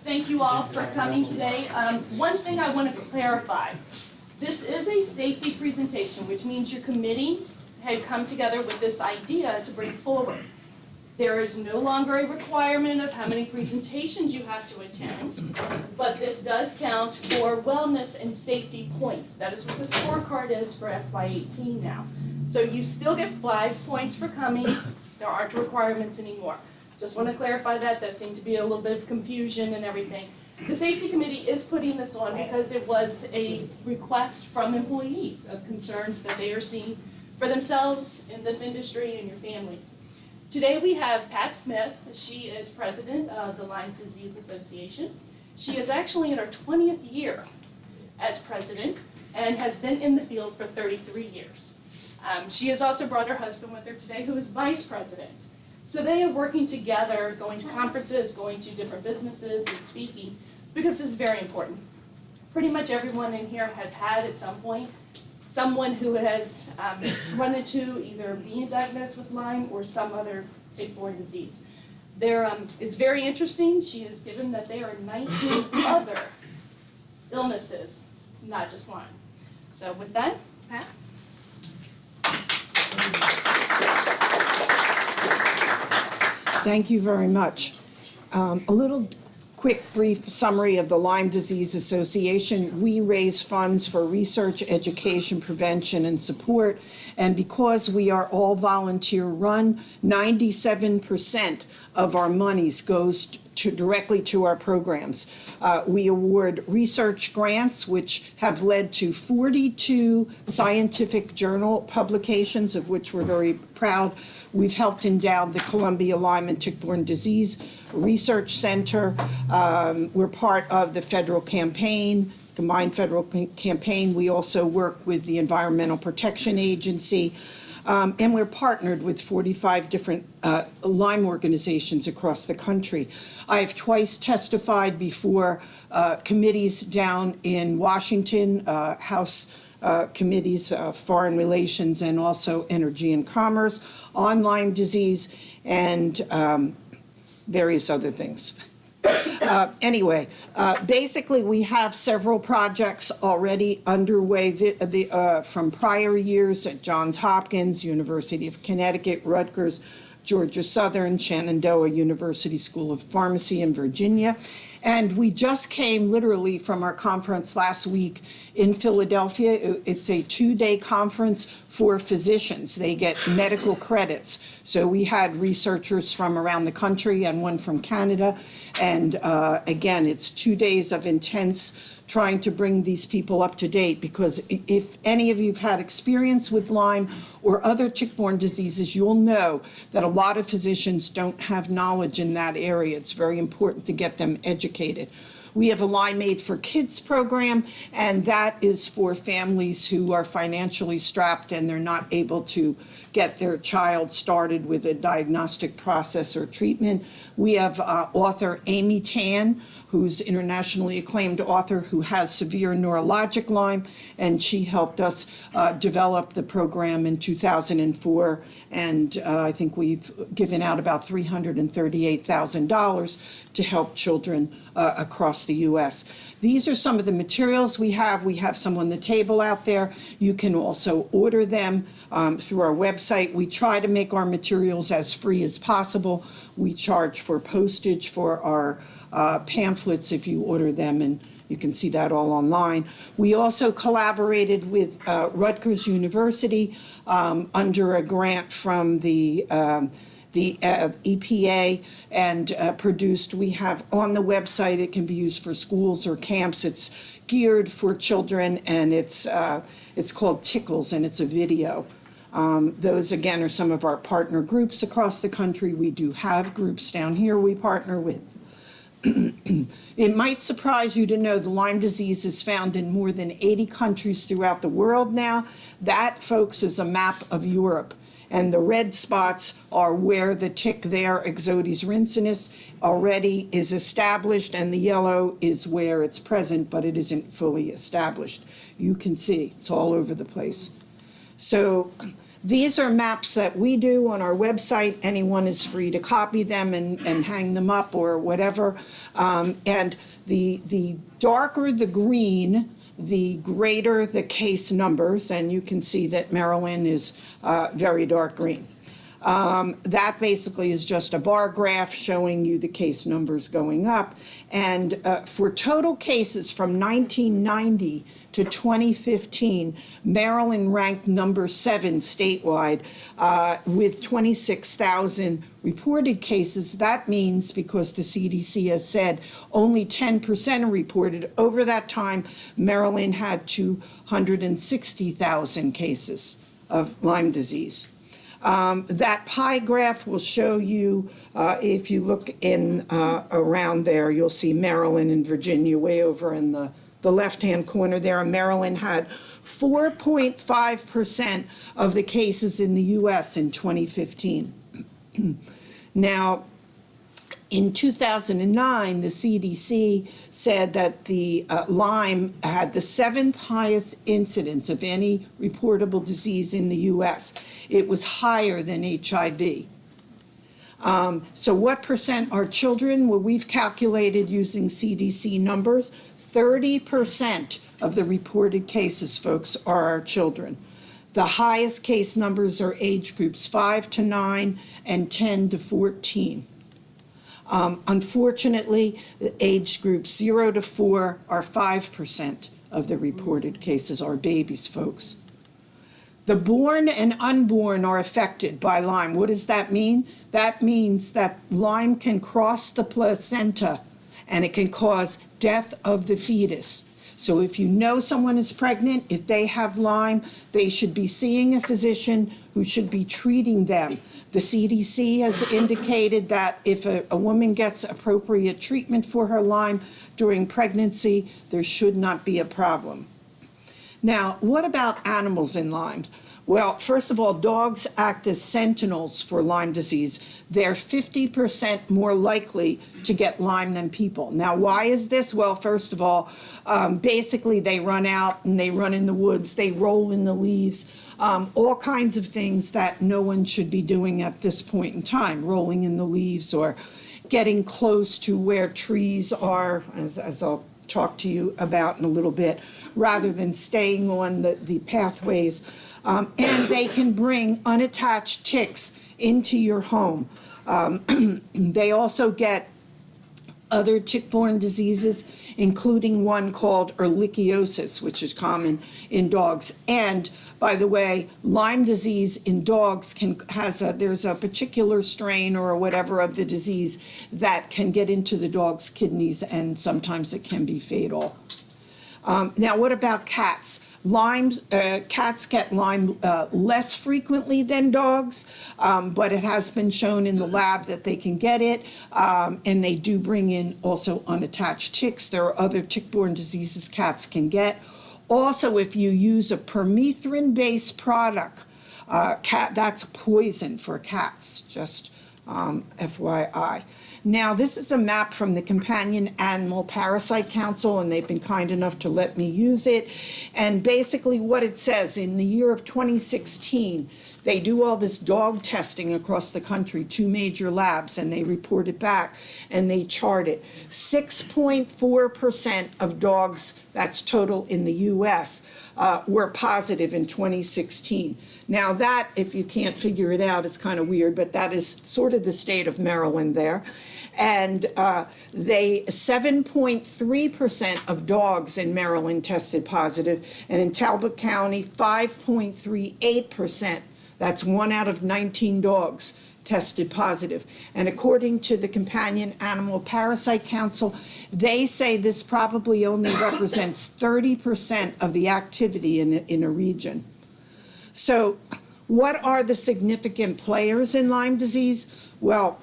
Thank you all for coming today. One thing I want to clarify. This is a safety presentation, which means your committee had come together with this idea to bring forward. There is no longer a requirement of how many presentations you have to attend, but this does count for wellness and safety points. That is what the scorecard is for FY18 now. So you still get 5 points for coming. There aren't requirements anymore. Just want to clarify that. That seemed to be a little bit of confusion and everything. The safety committee is putting this on because it was a request from employees of concerns that they are seeing for themselves in this industry and your families. Today we have Pat Smith. She is president of the Lyme Disease Association. She is actually in her 20th year as president and has been in the field for 33 years. She has also brought her husband with her today, who is vice president. So they are working together, going to conferences, going to different businesses and speaking, because it's very important. Pretty much everyone in here has had at some point someone who has run into either being diagnosed with Lyme or some other tick-borne disease. It's very interesting. She has given that there are 19 other illnesses, not just Lyme. So with that, Pat. Thank you very much. A little quick, brief summary of the Lyme Disease Association. We raise funds for research, education, prevention, and support. And because we are all volunteer run, 97% of our monies goes directly to our programs. We award research grants, which have led to 42 scientific journal publications, of which we're very proud. We've helped endow the Columbia Lyme and Tick-Borne Disease Research Center. We're part of the federal campaign, combined federal campaign. We also work with the Environmental Protection Agency. And we're partnered with 45 different Lyme organizations across the country. I have twice testified before committees down in Washington, House committees, Foreign Relations, and also Energy and Commerce on Lyme disease and various other things. Anyway, basically we have several projects already underway from prior years at Johns Hopkins, University of Connecticut, Rutgers, Georgia Southern, Shenandoah University School of Pharmacy in Virginia. And we just came literally from our conference last week in Philadelphia. It's a 2-day conference for physicians. They get medical credits. So we had researchers from around the country and one from Canada. And again, it's 2 days of intense trying to bring these people up to date, because if any of you have had experience with Lyme or other tick-borne diseases, you'll know that a lot of physicians don't have knowledge in that area. It's very important to get them educated. We have a Lyme Aid for Kids program, and that is for families who are financially strapped and they're not able to get their child started with a diagnostic process or treatment. We have author Amy Tan, who's internationally acclaimed author who has severe neurologic Lyme, and she helped us develop the program in 2004, and I think we've given out about $338,000 to help children across the U.S. These are some of the materials we have. We have some on the table out there. You can also order them through our website. We try to make our materials as free as possible. We charge for postage for our pamphlets if you order them, and you can see that all online. We also collaborated with Rutgers University under a grant from the EPA and produced. We have on the website, it can be used for schools or camps. It's geared for children, and it's called Tickles, and it's a video. Those, again, are some of our partner groups across the country. We do have groups down here we partner with. It might surprise you to know the Lyme disease is found in more than 80 countries throughout the world now. That, folks, is a map of Europe. And the red spots are where the tick there, Ixodes rincinus, already is established, and the yellow is where it's present, but it isn't fully established. You can see it's all over the place. So These are maps that we do on our website. Anyone is free to copy them and hang them up or whatever. And the darker the green, the greater the case numbers, and you can see that Maryland is very dark green. That basically is just a bar graph showing you the case numbers going up. And for total cases from 1990 to 2015, Maryland ranked number 7 statewide with 26,000 reported cases. That means, because the CDC has said only 10% are reported, over that time, Maryland had 260,000 cases of Lyme disease. That pie graph will show you, if you look in around there, you'll see Maryland and Virginia way over in the left-hand corner there. Maryland had 4.5% of the cases in the U.S. in 2015. Now, in 2009, the CDC said that the Lyme had the 7th highest incidence of any reportable disease in the U.S. It was higher than HIV. So what percent are children? Well, we've calculated using CDC numbers. 30% of the reported cases, folks, are our children. The highest case numbers are age groups 5 to 9 and 10 to 14. Unfortunately, the age groups 0 to 4 are 5% of the reported cases, are babies, folks. The born and unborn are affected by Lyme. What does that mean? That means that Lyme can cross the placenta and it can cause death of the fetus. So if you know someone is pregnant, if they have Lyme, they should be seeing a physician who should be treating them. The CDC has indicated that if a woman gets appropriate treatment for her Lyme during pregnancy, there should not be a problem. Now, what about animals in Lyme? Well, first of all, dogs act as sentinels for Lyme disease. They're 50% more likely to get Lyme than people. Now, why is this? Well, first of all, basically they run out and they run in the woods, they roll in the leaves, all kinds of things that no one should be doing at this point in time, rolling in the leaves or getting close to where trees are, as I'll talk to you about in a little bit, rather than staying on the pathways. And they can bring unattached ticks into your home. They also get other tick-borne diseases, including one called ehrlichiosis, which is common in dogs. And, by the way, Lyme disease in dogs there's a particular strain or whatever of the disease that can get into the dog's kidneys, and sometimes it can be fatal. Now, what about cats? Cats get Lyme less frequently than dogs, but it has been shown in the lab that they can get it, and they do bring in also unattached ticks. There are other tick-borne diseases cats can get. Also, if you use a permethrin-based product, that's poison for cats, just FYI. Now, this is a map from the Companion Animal Parasite Council, and they've been kind enough to let me use it. And basically what it says, in the year of 2016, they do all this dog testing across the country, 2 major labs, and they report it back, and they chart it. 6.4% of dogs, that's total in the U.S., were positive in 2016. Now that, if you can't figure it out, it's kind of weird, but that is sort of the state of Maryland there. And 7.3% of dogs in Maryland tested positive, and in Talbot County, 5.38%. That's 1 out of 19 dogs tested positive. And according to the Companion Animal Parasite Council, they say this probably only represents 30% of the activity in a region. So what are the significant players in Lyme disease? Well,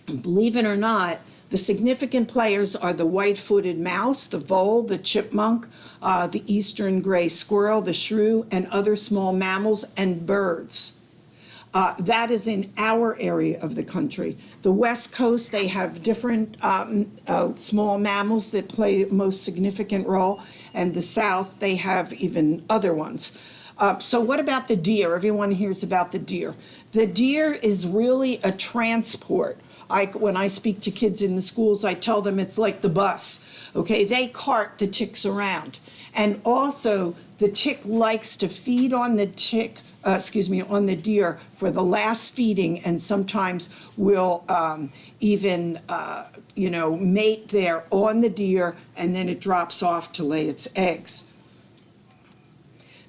believe it or not, the significant players are the white-footed mouse, the vole, the chipmunk, the eastern gray squirrel, the shrew, and other small mammals and birds. That is in our area of the country. The West Coast, they have different small mammals that play the most significant role, and the South, they have even other ones. So what about the deer? Everyone hears about the deer. The deer is really a transport. When I speak to kids in the schools, I tell them it's like the bus, okay? They cart the ticks around. And also, the tick likes to feed on the on the deer for the last feeding, and sometimes will even, mate there on the deer, and then it drops off to lay its eggs.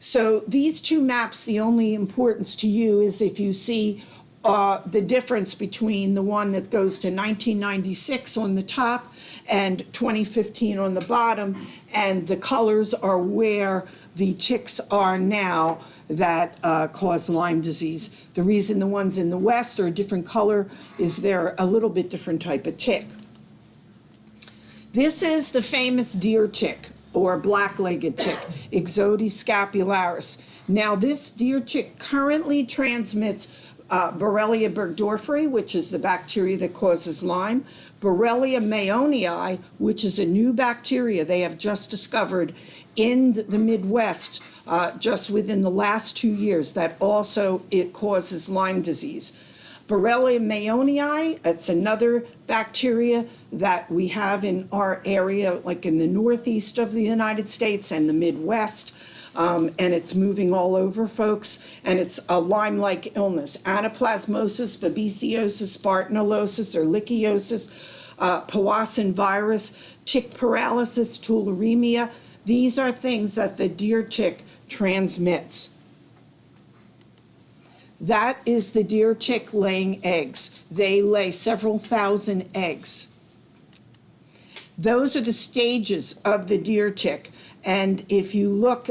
So these two maps, the only importance to you is if you see the difference between the one that goes to 1996 on the top and 2015 on the bottom, and the colors are where the ticks are now that cause Lyme disease. The reason the ones in the west are a different color is they're a little bit different type of tick. This is the famous deer tick, or black-legged tick, Ixodes scapularis. Now, this deer tick currently transmits Borrelia burgdorferi, which is the bacteria that causes Lyme, Borrelia mayonil, which is a new bacteria they have just discovered in the Midwest just within the last 2 years, that also it causes Lyme disease. Borrelia mayonil, it's another bacteria that we have in our area, like in the northeast of the United States and the Midwest, and it's moving all over, folks, and it's a Lyme-like illness. Anaplasmosis, babesiosis, Bartonellosis or lichiosis, Powassan virus, tick paralysis, tularemia. These are things that the deer tick transmits. That is the deer tick laying eggs. They lay several thousand eggs. Those are the stages of the deer tick. And if you look,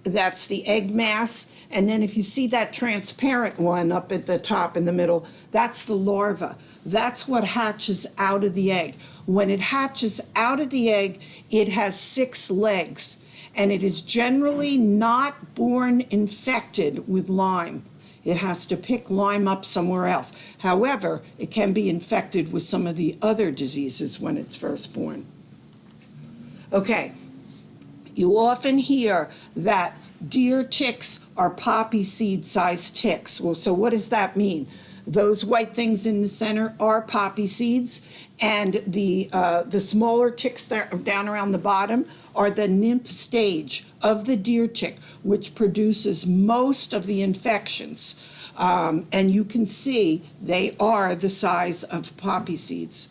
that's the egg mass. And then if you see that transparent one up at the top in the middle, that's the larva. That's what hatches out of the egg. When it hatches out of the egg, it has 6 legs. And it is generally not born infected with Lyme. It has to pick Lyme up somewhere else. However, it can be infected with some of the other diseases when it's first born. Okay, you often hear that deer ticks are poppy seed sized ticks. Well, so what does that mean? Those white things in the center are poppy seeds, and the smaller ticks that down around the bottom are the nymph stage of the deer tick, which produces most of the infections. And you can see they are the size of poppy seeds.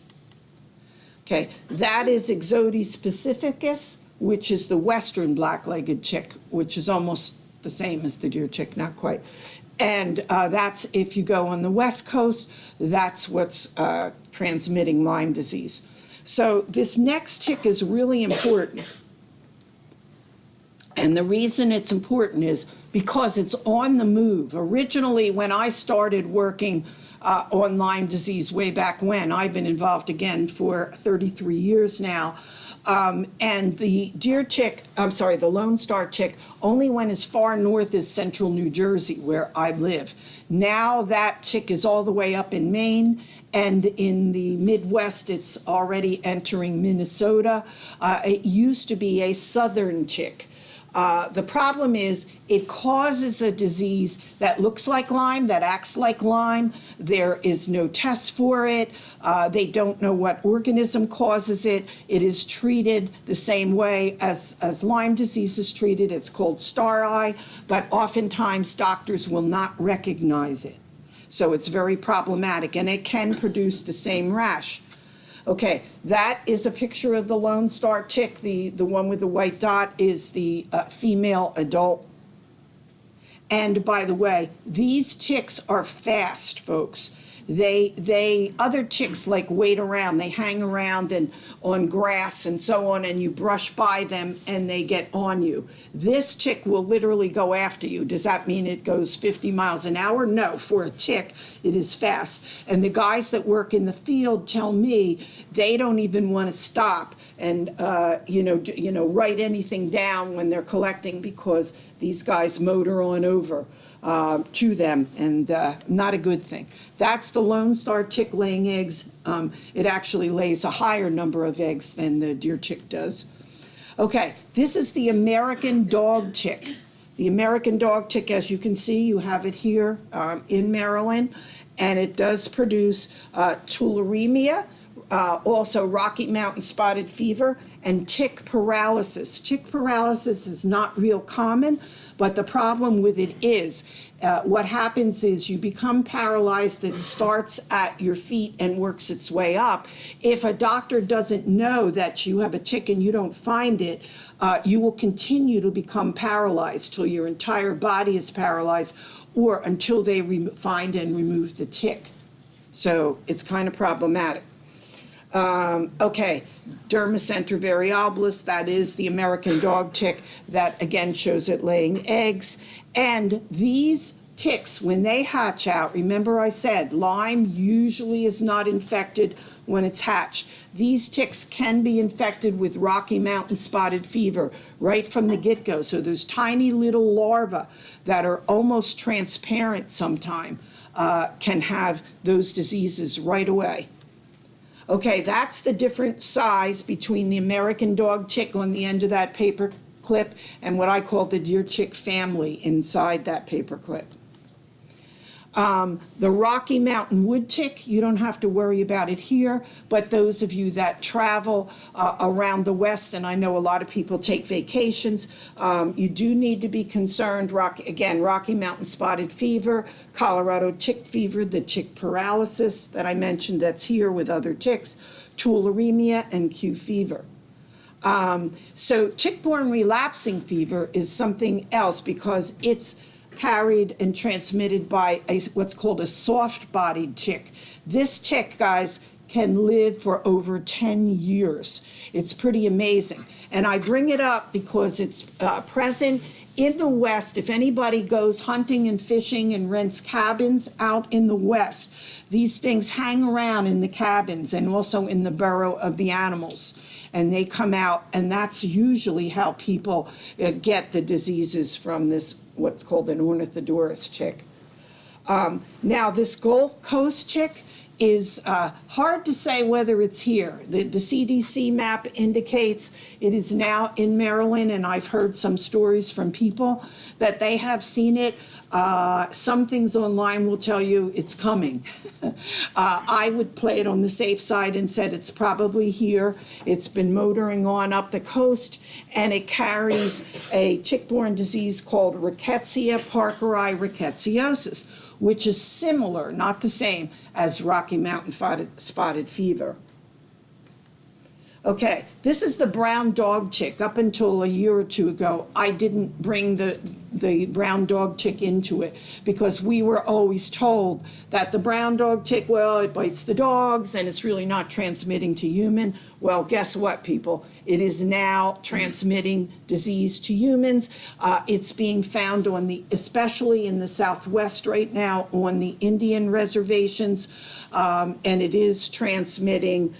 Okay, that is Ixodes pacificus, which is the western black-legged tick, which is almost the same as the deer tick, not quite. And that's, if you go on the west coast, that's what's transmitting Lyme disease. So this next tick is really important. And the reason it's important is because it's on the move. Originally, when I started working on Lyme disease way back when, I've been involved again for 33 years now, and the the Lone Star tick only went as far north as central New Jersey, where I live. Now that tick is all the way up in Maine, and in the Midwest, it's already entering Minnesota. It used to be a southern tick. The problem is it causes a disease that looks like Lyme, that acts like Lyme. There is no test for it. They don't know what organism causes it. It is treated the same way as Lyme disease is treated. It's called star eye, but oftentimes doctors will not recognize it. So it's very problematic, and it can produce the same rash. Okay, that is a picture of the Lone Star tick. The one with the white dot is the female adult. And by the way, these ticks are fast, folks. Other ticks like wait around, they hang around and on grass and so on, and you brush by them and they get on you. This tick will literally go after you. Does that mean it goes 50 miles an hour? No, for a tick, it is fast. And the guys that work in the field tell me they don't even want to stop and write anything down when they're collecting, because these guys motor on over to them, and not a good thing. That's the Lone Star tick laying eggs. It actually lays a higher number of eggs than the deer tick does. Okay, this is the American dog tick. The American dog tick, as you can see, you have it here in Maryland, and it does produce tularemia, also Rocky Mountain spotted fever, and tick paralysis. Tick paralysis is not real common, but the problem with it is what happens is you become paralyzed. It starts at your feet and works its way up. If a doctor doesn't know that you have a tick and you don't find it, you will continue to become paralyzed till your entire body is paralyzed or until they find and remove the tick. So it's kind of problematic. Okay, Dermacentor variabilis, that is the American dog tick that again shows it laying eggs. And these ticks, when they hatch out, remember I said Lyme usually is not infected when it's hatched. These ticks can be infected with Rocky Mountain spotted fever right from the get-go. So those tiny little larvae that are almost transparent sometime can have those diseases right away. Okay, that's the different size between the American dog tick on the end of that paper clip and what I call the deer tick family inside that paper clip. The Rocky Mountain wood tick, you don't have to worry about it here, but those of you that travel around the West, and I know a lot of people take vacations, you do need to be concerned. Rocky Mountain spotted fever, Colorado tick fever, the tick paralysis that I mentioned that's here with other ticks, tularemia, and Q fever. So tick-borne relapsing fever is something else because it's carried and transmitted by what's called a soft-bodied tick. This tick, guys, can live for over 10 years. It's pretty amazing. And I bring it up because it's present in the West. If anybody goes hunting and fishing and rents cabins out in the West, these things hang around in the cabins and also in the burrow of the animals. And they come out, and that's usually how people get the diseases from this, what's called an ornithodorus tick. Now, this Gulf Coast tick is hard to say whether it's here. The CDC map indicates it is now in Maryland, and I've heard some stories from people that they have seen it. Some things online will tell you it's coming. I would play it on the safe side and said it's probably here. It's been motoring on up the coast, and it carries a tick-borne disease called Rickettsia parkeri rickettsiosis, which is similar, not the same, as Rocky Mountain spotted fever. Okay, this is the brown dog tick. Up until a year or two ago, I didn't bring the brown dog tick into it because we were always told that the brown dog tick, well, it bites the dogs and it's really not transmitting to human. Well, guess what, people? It is now transmitting disease to humans. It's being found especially in the Southwest right now, on the Indian reservations, and it is transmitting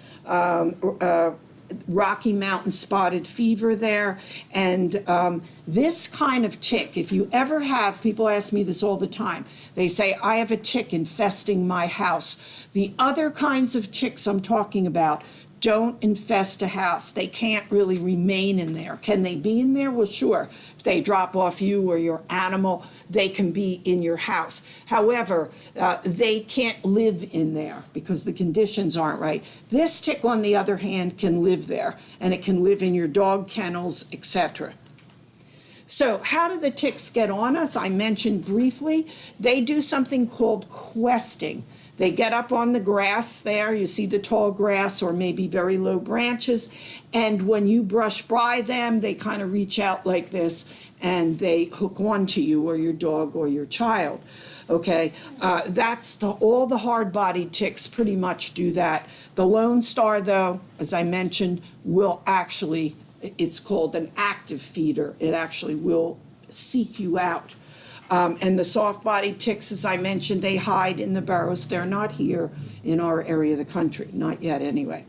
Rocky Mountain spotted fever there. And this kind of tick, if you ever have, people ask me this all the time, they say, I have a tick infesting my house. The other kinds of ticks I'm talking about don't infest a house. They can't really remain in there. Can they be in there? Well, sure. If they drop off you or your animal, they can be in your house. However, they can't live in there because the conditions aren't right. This tick, on the other hand, can live there, and it can live in your dog kennels, etc. So how do the ticks get on us? I mentioned briefly, they do something called questing. They get up on the grass there, you see the tall grass or maybe very low branches, and when you brush by them, they kind of reach out like this and they hook onto you or your dog or your child. Okay, that's all the hard-bodied ticks pretty much do that. The Lone Star, though, as I mentioned, will actually, it's called an active feeder. It actually will seek you out. And the soft-bodied ticks, as I mentioned, they hide in the burrows. They're not here in our area of the country, not yet anyway.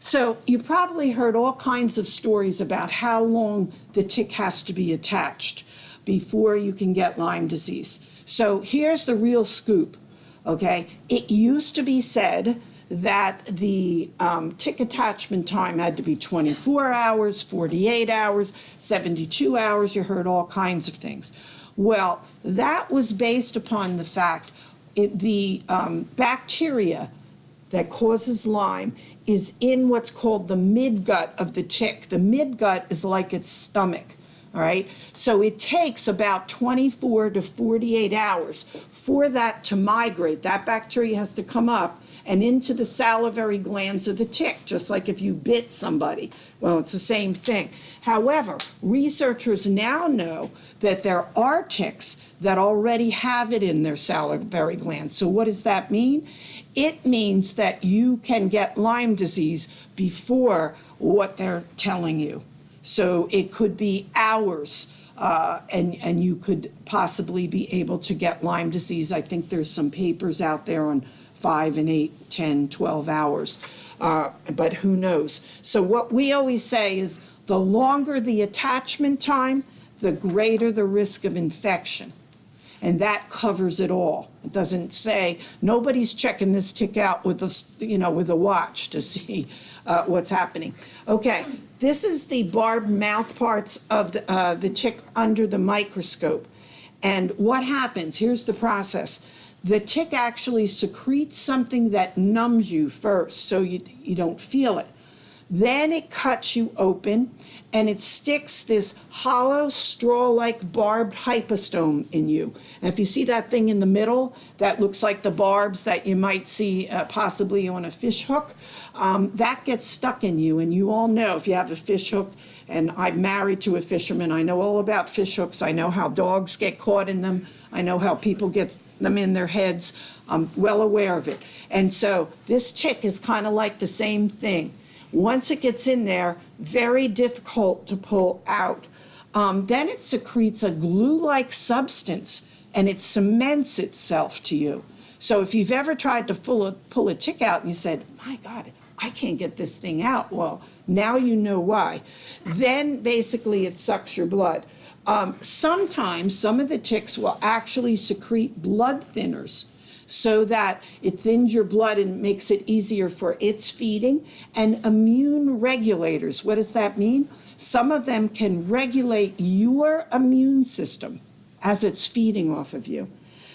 So you probably heard all kinds of stories about how long the tick has to be attached before you can get Lyme disease. So here's the real scoop, okay? It used to be said that the tick attachment time had to be 24 hours, 48 hours, 72 hours. You heard all kinds of things. Well, that was based upon the fact the bacteria that causes Lyme is in what's called the midgut of the tick. The midgut is like its stomach, all right? So it takes about 24 to 48 hours for that to migrate. That bacteria has to come up and into the salivary glands of the tick, just like if you bit somebody. Well, it's the same thing. However, researchers now know that there are ticks that already have it in their salivary glands. So what does that mean? It means that you can get Lyme disease before what they're telling you. So it could be hours, and you could possibly be able to get Lyme disease. I think there's some papers out there on 5 and 8, 10, 12 hours, but who knows? So what we always say is the longer the attachment time, the greater the risk of infection. And that covers it all. It doesn't say, nobody's checking this tick out with a watch to see what's happening. Okay, this is the barbed mouthparts of the tick under the microscope. And what happens, here's the process. The tick actually secretes something that numbs you first, so you don't feel it. Then it cuts you open, and it sticks this hollow straw-like barbed hypostome in you. And if you see that thing in the middle, that looks like the barbs that you might see possibly on a fish hook, that gets stuck in you. And you all know if you have a fish hook, and I'm married to a fisherman, I know all about fish hooks. I know how dogs get caught in them. I know how people get them in their heads. I'm well aware of it. And so this tick is kind of like the same thing. Once it gets in there, very difficult to pull out. Then it secretes a glue-like substance, and it cements itself to you. So if you've ever tried to pull a tick out and you said, my God, I can't get this thing out, well, now you know why. Then basically it sucks your blood. Sometimes some of the ticks will actually secrete blood thinners, so that it thins your blood and makes it easier for its feeding. And immune regulators, what does that mean? Some of them can regulate your immune system as it's feeding off of you.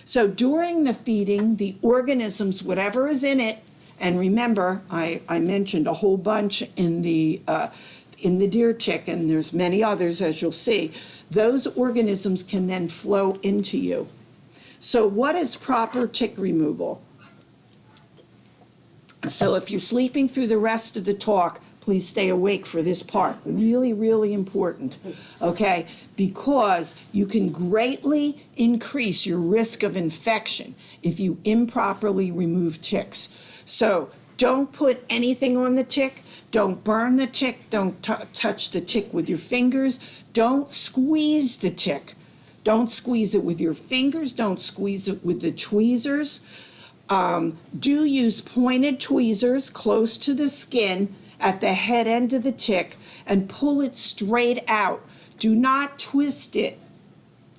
So during the feeding, the organisms, whatever is in it, and remember, I mentioned a whole bunch in the deer tick, and there's many others, as you'll see, those organisms can then flow into you. So what is proper tick removal? So if you're sleeping through the rest of the talk, please stay awake for this part. Really, really important, okay? Because you can greatly increase your risk of infection if you improperly remove ticks. So don't put anything on the tick. Don't burn the tick. Don't touch the tick with your fingers. Don't squeeze the tick. Don't squeeze it with your fingers. Don't squeeze it with the tweezers. Do use pointed tweezers close to the skin at the head end of the tick and pull it straight out. Do not twist it.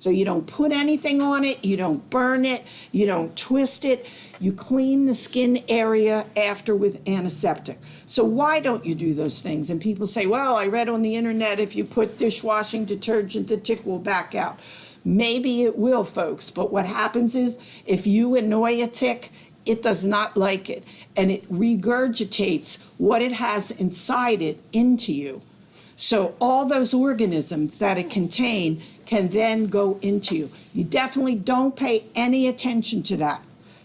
So you don't put anything on it, you don't burn it, you don't twist it. You clean the skin area after with antiseptic. So why don't you do those things? And people say, well, I read on the internet if you put dishwashing detergent, the tick will back out. Maybe it will, folks, but what happens is if you annoy a tick, it does not like it, and it regurgitates what it has inside it into you. So all those organisms that it contains can then go into you. You definitely don't pay any attention to that.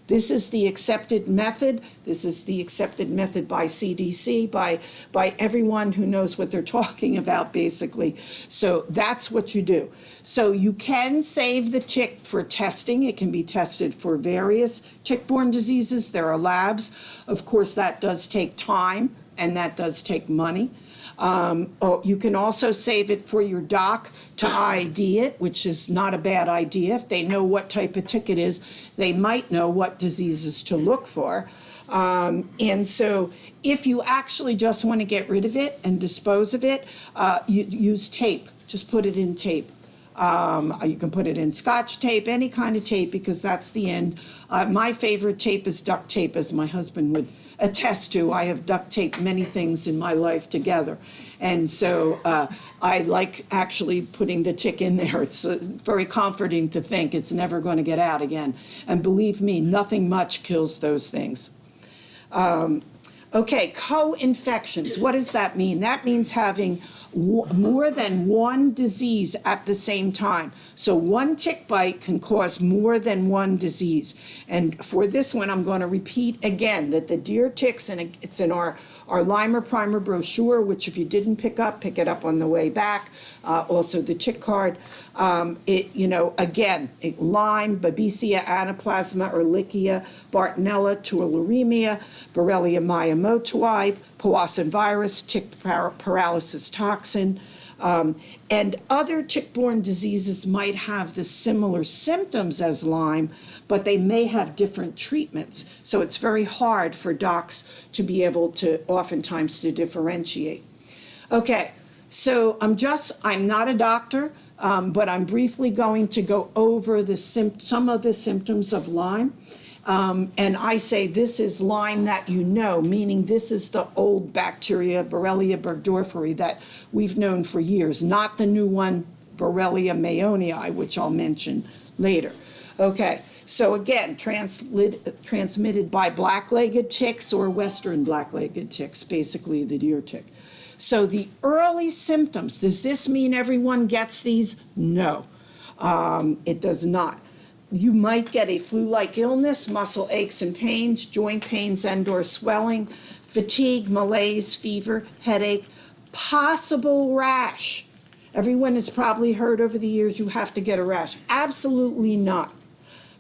This is the accepted method. This is the accepted method by CDC, by everyone who knows what they're talking about, basically. So that's what you do. So you can save the tick for testing. It can be tested for various tick-borne diseases. There are labs. Of course, that does take time, and that does take money. You can also save it for your doc to ID it, which is not a bad idea. If they know what type of tick it is, they might know what diseases to look for. And so if you actually just want to get rid of it and dispose of it, you use tape. Just put it in tape. You can put it in Scotch tape, any kind of tape, because that's the end. My favorite tape is duct tape, as my husband would attest to. I have duct taped many things in my life together. And so I like actually putting the tick in there. It's very comforting to think it's never going to get out again. And believe me, nothing much kills those things. Okay, co-infections. What does that mean? That means having more than one disease at the same time. So one tick bite can cause more than one disease. And for this one, I'm going to repeat again that the deer ticks, and it's in our Lyme Primer brochure, which if you didn't pick it up on the way back. Also the tick card. Lyme, Babesia, Anaplasma, Ehrlichia, Bartonella, Tularemia, Borrelia miyamotoi, Powassan Virus, tick paralysis toxin, and other tick-borne diseases might have the similar symptoms as Lyme, but they may have different treatments. So it's very hard for docs to be able to, oftentimes, to differentiate. Okay, so I'm not a doctor, but I'm briefly going to go over some of the symptoms of Lyme. And I say this is Lyme that you know, meaning this is the old bacteria, Borrelia burgdorferi, that we've known for years, not the new one, Borrelia mayonil, which I'll mention later. Okay, so again, transmitted by black-legged ticks or western black-legged ticks, basically the deer tick. So the early symptoms, does this mean everyone gets these? No, it does not. You might get a flu-like illness, muscle aches and pains, joint pains and/or swelling, fatigue, malaise, fever, headache, possible rash. Everyone has probably heard over the years you have to get a rash. Absolutely not.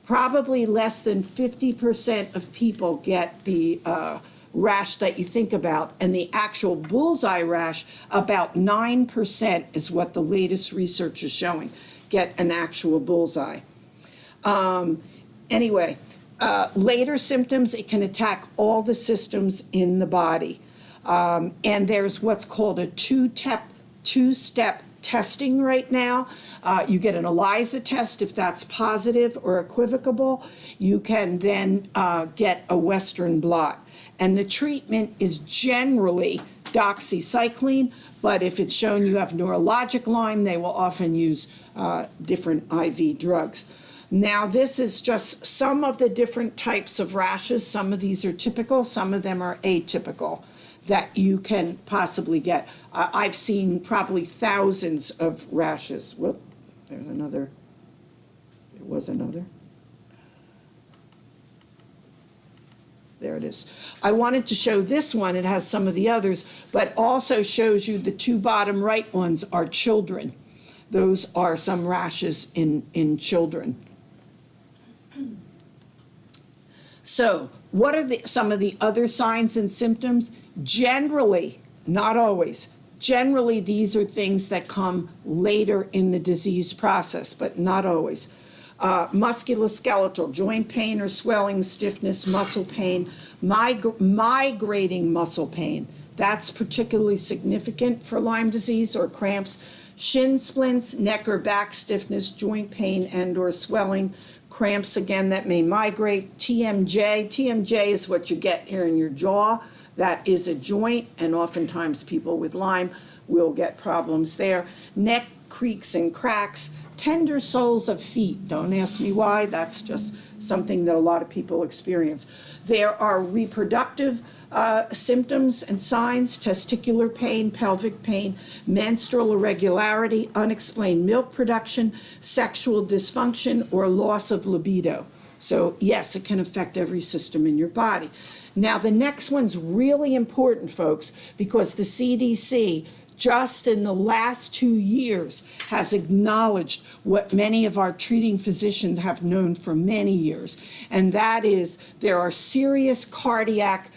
Probably less than 50% of people get the rash that you think about, and the actual bullseye rash, about 9% is what the latest research is showing, get an actual bullseye. Later symptoms, it can attack all the systems in the body. And there's what's called a two-step testing right now. You get an ELISA test if that's positive or equivocal. You can then get a Western blot. And the treatment is generally doxycycline, but if it's shown you have neurologic Lyme, they will often use different IV drugs. Now, this is just some of the different types of rashes. Some of these are typical, some of them are atypical that you can possibly get. I've seen probably thousands of rashes. Whoop, there's another. There was another. There it is. I wanted to show this one. It has some of the others, but also shows you the two bottom right ones are children. Those are some rashes in children. So what are some of the other signs and symptoms? Generally, not always, generally these are things that come later in the disease process, but not always. Musculoskeletal, joint pain or swelling, stiffness, muscle pain, migrating muscle pain. That's particularly significant for Lyme disease or cramps. Shin splints, neck or back stiffness, joint pain and or swelling, cramps again that may migrate. TMJ, TMJ is what you get here in your jaw. That is a joint, and oftentimes people with Lyme will get problems there. Neck creaks and cracks. Tender soles of feet. Don't ask me why. That's just something that a lot of people experience. There are reproductive symptoms and signs: testicular pain, pelvic pain, menstrual irregularity, unexplained milk production, sexual dysfunction, or loss of libido. So yes, it can affect every system in your body. Now the next one's really important, folks, because the CDC just in the last 2 years has acknowledged what many of our treating physicians have known for many years, and that is there are serious cardiac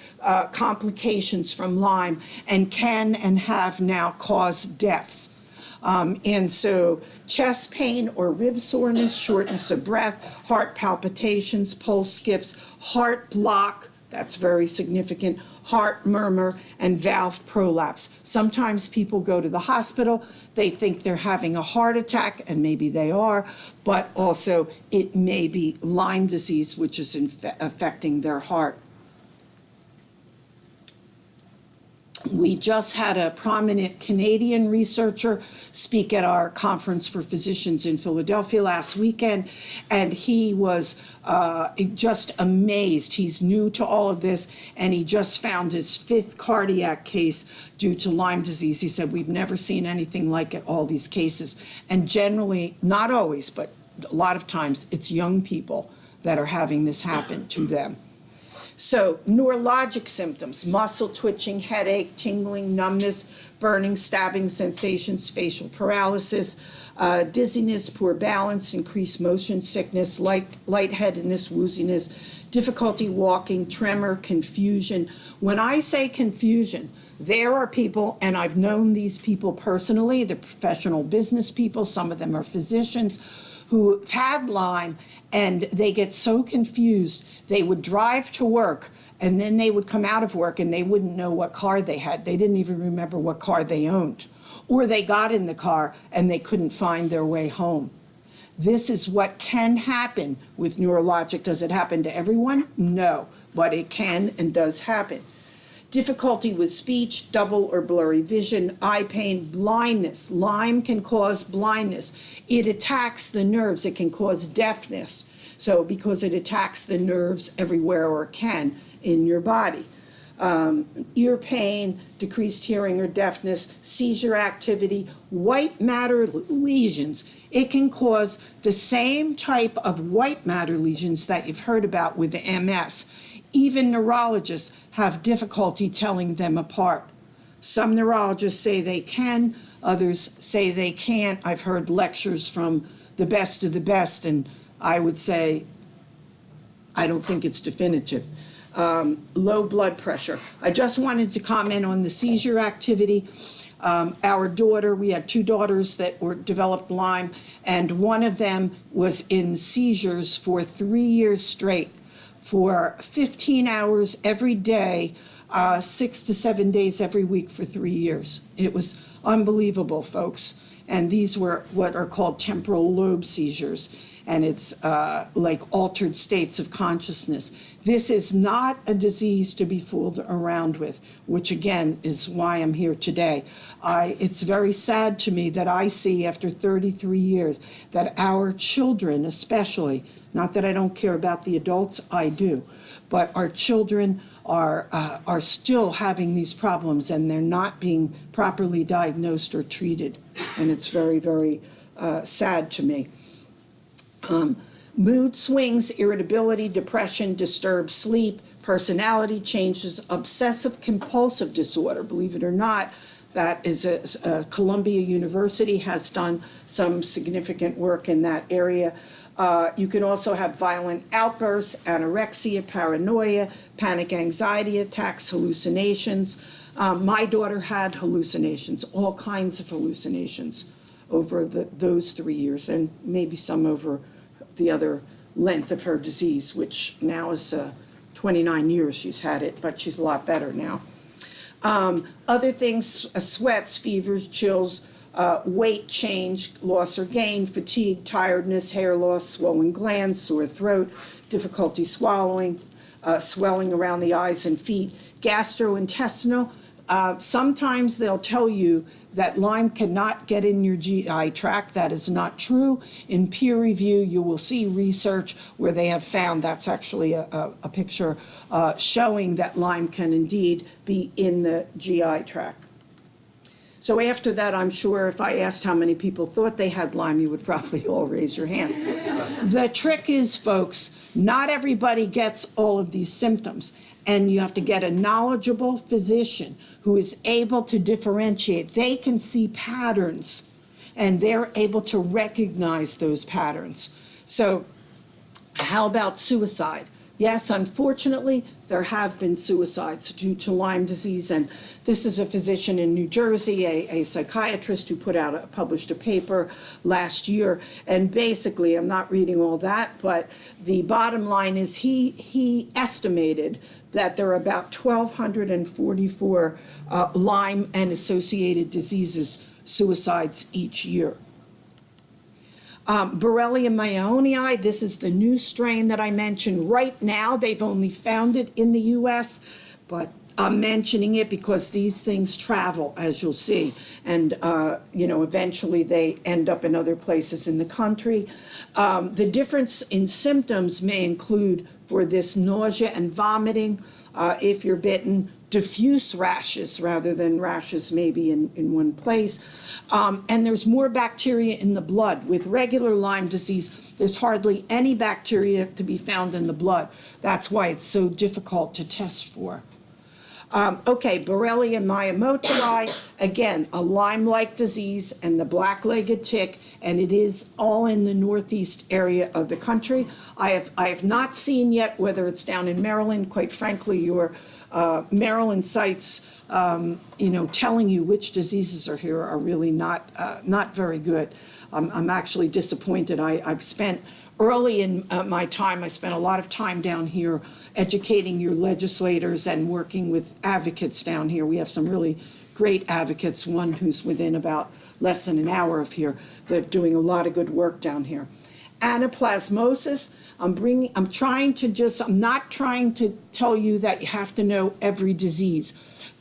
complications from Lyme and can and have now caused deaths. And so chest pain or rib soreness, shortness of breath, heart palpitations, pulse skips, heart block, that's very significant, heart murmur, and valve prolapse. Sometimes people go to the hospital, they think they're having a heart attack, and maybe they are, but also it may be Lyme disease, which is affecting their heart. We just had a prominent Canadian researcher speak at our conference for physicians in Philadelphia last weekend, and he was just amazed. He's new to all of this, and he just found his 5th cardiac case due to Lyme disease. He said, we've never seen anything like it, all these cases. And generally, not always, but a lot of times, it's young people that are having this happen to them. So neurologic symptoms: muscle twitching, headache, tingling, numbness, burning, stabbing sensations, facial paralysis, dizziness, poor balance, increased motion sickness, lightheadedness, wooziness, difficulty walking, tremor, confusion. When I say confusion, there are people, and I've known these people personally, they're professional business people, some of them are physicians, who've had Lyme, and they get so confused. They would drive to work, and then they would come out of work, and they wouldn't know what car they had. They didn't even remember what car they owned. Or they got in the car, and they couldn't find their way home. This is what can happen with neurologic. Does it happen to everyone? No, but it can and does happen. Difficulty with speech, double or blurry vision, eye pain, blindness. Lyme can cause blindness. It attacks the nerves. It can cause deafness. So because it attacks the nerves everywhere or can in your body. Ear pain, decreased hearing or deafness, seizure activity, white matter lesions. It can cause the same type of white matter lesions that you've heard about with the MS. Even neurologists have difficulty telling them apart. Some neurologists say they can, others say they can't. I've heard lectures from the best of the best, and I would say I don't think it's definitive. Low blood pressure. I just wanted to comment on the seizure activity. Our daughter, we had 2 daughters that developed Lyme, and one of them was in seizures for 3 years straight, for 15 hours every day, 6 to 7 days every week for 3 years. It was unbelievable, folks. And these were what are called temporal lobe seizures, and it's like altered states of consciousness. This is not a disease to be fooled around with, which again is why I'm here today. It's very sad to me that I see after 33 years that our children especially, not that I don't care about the adults, I do, but our children are still having these problems, and they're not being properly diagnosed or treated. And it's very, very sad to me. Mood swings, irritability, depression, disturbed sleep, personality changes, obsessive compulsive disorder. Believe it or not, that is Columbia University has done some significant work in that area. You can also have violent outbursts, anorexia, paranoia, panic anxiety attacks, hallucinations. My daughter had hallucinations, all kinds of hallucinations over those 3 years, and maybe some over the other length of her disease, which now is 29 years she's had it, but she's a lot better now. Other things, sweats, fevers, chills, weight change, loss or gain, fatigue, tiredness, hair loss, swollen glands, sore throat, difficulty swallowing, swelling around the eyes and feet, gastrointestinal. Sometimes they'll tell you that Lyme cannot get in your GI tract. That is not true. In peer review, you will see research where they have found that's actually a picture showing that Lyme can indeed be in the GI tract. So after that, I'm sure if I asked how many people thought they had Lyme, you would probably all raise your hands. The trick is, folks, not everybody gets all of these symptoms, and you have to get a knowledgeable physician who is able to differentiate. They can see patterns, and they're able to recognize those patterns. So how about suicide? Yes, unfortunately, there have been suicides due to Lyme disease, and this is a physician in New Jersey, a psychiatrist who published a paper last year, and basically, I'm not reading all that, but the bottom line is he estimated that there are about 1,244 Lyme and associated diseases suicides each year. Borrelia mayonii, this is the new strain that I mentioned. Right now, they've only found it in the U.S., but I'm mentioning it because these things travel, as you'll see, and eventually they end up in other places in the country. The difference in symptoms may include for this nausea and vomiting, if you're bitten, diffuse rashes rather than rashes maybe in one place. And there's more bacteria in the blood. With regular Lyme disease, there's hardly any bacteria to be found in the blood. That's why it's so difficult to test for. Borrelia miyamotoi, again, a Lyme-like disease and the black-legged tick, and it is all in the northeast area of the country. I have not seen yet whether it's down in Maryland. Quite frankly, your Maryland sites, telling you which diseases are here are really not very good. I'm actually disappointed. I've spent early in my time, I spent a lot of time down here educating your legislators and working with advocates down here. We have some really great advocates, one who's within about less than an hour of here. They're doing a lot of good work down here. Anaplasmosis, I'm not trying to tell you that you have to know every disease,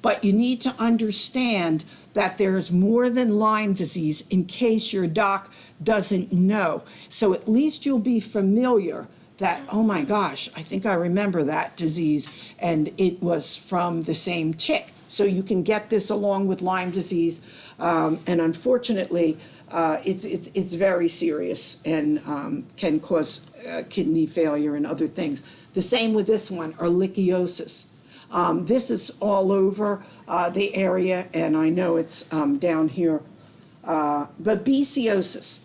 but you need to understand that there's more than Lyme disease in case your doc doesn't know. So at least you'll be familiar that, oh my gosh, I think I remember that disease, and it was from the same tick. So you can get this along with Lyme disease, and unfortunately, it's very serious and can cause kidney failure and other things. The same with this one, ehrlichiosis. This is all over the area, and I know it's down here. Babesiosis.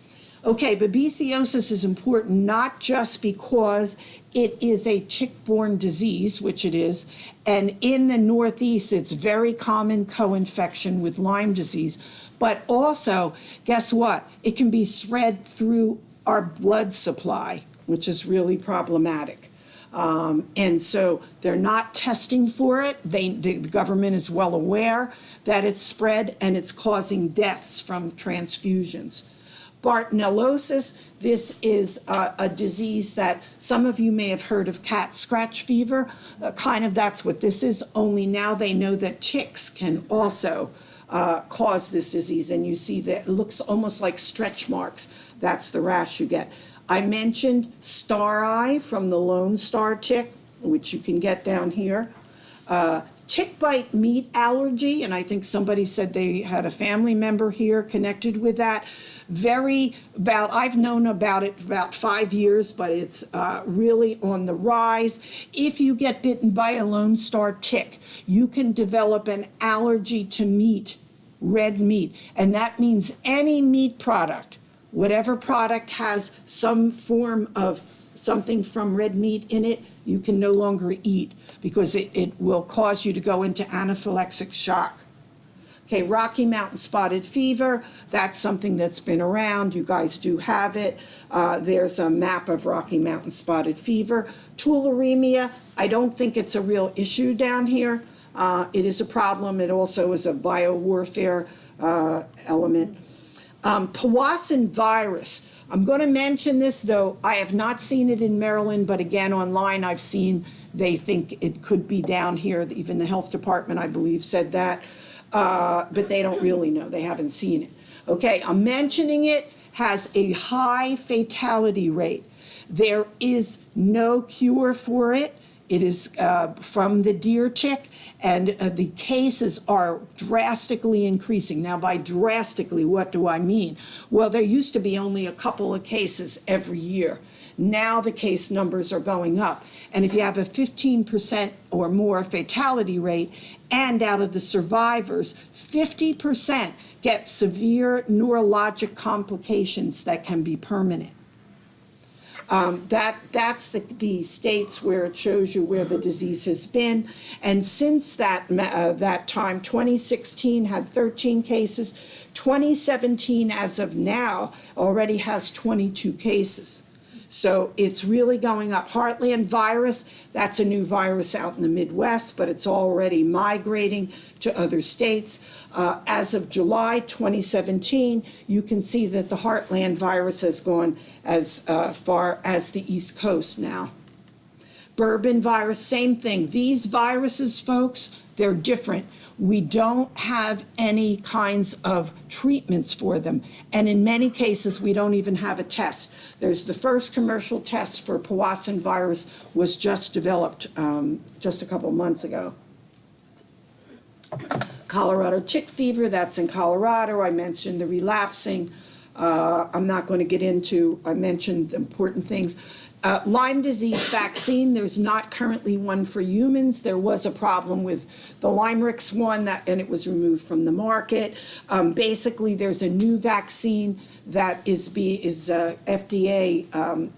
Okay, babesiosis is important not just because it is a tick-borne disease, which it is, and in the Northeast, it's very common co-infection with Lyme disease, but also, guess what? It can be spread through our blood supply, which is really problematic. And so they're not testing for it. The government is well aware that it's spread and it's causing deaths from transfusions. Bartonellosis, this is a disease that some of you may have heard of, cat scratch fever. That's what this is, only now they know that ticks can also cause this disease. And you see that it looks almost like stretch marks. That's the rash you get. I mentioned star eye from the Lone Star tick, which you can get down here. Tick bite meat allergy, and I think somebody said they had a family member here connected with that. I've known about it for about 5 years, but it's really on the rise. If you get bitten by a Lone Star tick, you can develop an allergy to meat, red meat, and that means any meat product, whatever product has some form of something from red meat in it, you can no longer eat because it will cause you to go into anaphylactic shock. Okay, Rocky Mountain spotted fever, that's something that's been around. You guys do have it. There's a map of Rocky Mountain spotted fever. Tularemia, I don't think it's a real issue down here. It is a problem. It also is a biowarfare element. Powassan virus. I'm going to mention this, though I have not seen it in Maryland, but again, online I've seen they think it could be down here. Even the health department, I believe, said that, but they don't really know. They haven't seen it. Okay, I'm mentioning it, has a high fatality rate. There is no cure for it. It is from the deer tick, and the cases are drastically increasing. Now, by drastically, what do I mean? Well, there used to be only a couple of cases every year. Now the case numbers are going up. And if you have a 15% or more fatality rate, and out of the survivors, 50% get severe neurologic complications that can be permanent. That's the states where it shows you where the disease has been. And since that time, 2016 had 13 cases. 2017, as of now, already has 22 cases. So it's really going up. Heartland virus, that's a new virus out in the Midwest, but it's already migrating to other states. As of July 2017, you can see that the Heartland virus has gone as far as the East Coast now. Barbed virus, same thing. These viruses, folks, they're different. We don't have any kinds of treatments for them. And in many cases, we don't even have a test. There's the first commercial test for Powassan virus was just developed just a couple months ago. Colorado tick fever, that's in Colorado. I mentioned the relapsing. I'm not going to get into, I mentioned the important things. Lyme disease vaccine, there's not currently one for humans. There was a problem with the Lymerix one, and it was removed from the market. Basically, there's a new vaccine that is FDA